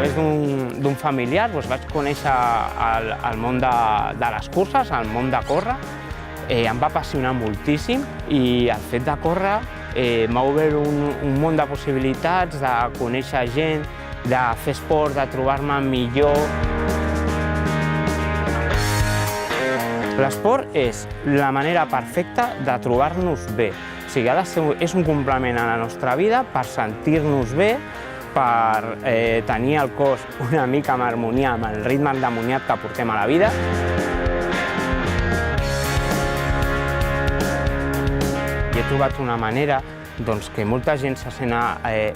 través d'un familiar vaig conèixer el món de les curses, el món de córrer. Em va apassionar moltíssim i el fet de córrer m'ha obert un món de possibilitats, de conèixer gent, de fer esport, de trobar-me millor. L'esport és la manera perfecta de trobar-nos bé. O sigui, és un complement a la nostra vida per sentir-nos bé, per tenir el cos una mica en harmonia amb el ritme endimoniat que portem a la vida. I he trobat una manera que molta gent se sent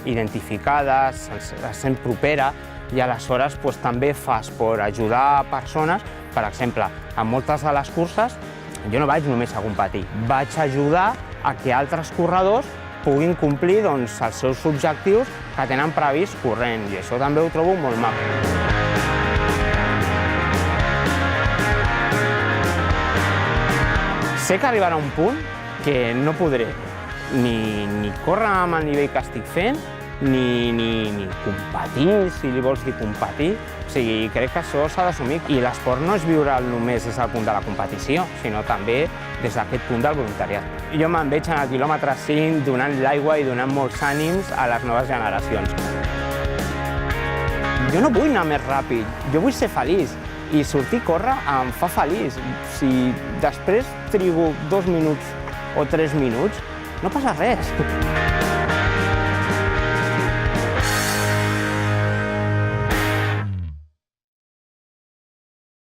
identificada, se sent propera i aleshores també fa esport, ajudar persones. Per exemple, en moltes de les curses jo no vaig només a competir, vaig ajudar a que altres corredors puguin complir els seus objectius que tenen previst corrent, i això també ho trobo molt maco. Sé que arribarà un punt que no podré ni córrer amb el nivell que estic fent, ni competir, si li vols dir competir. O sigui, crec que això s'ha d'assumir. I l'esport no és viure'l només des del punt de la competició, sinó també des d'aquest punt del voluntariat. Jo me'n veig en el quilòmetre 5 donant l'aigua i donant molts ànims a les noves generacions. Jo no vull anar més ràpid, jo vull ser feliç. I sortir a córrer em fa feliç. Si després trigo 2 minuts o 3 minuts, no passa res.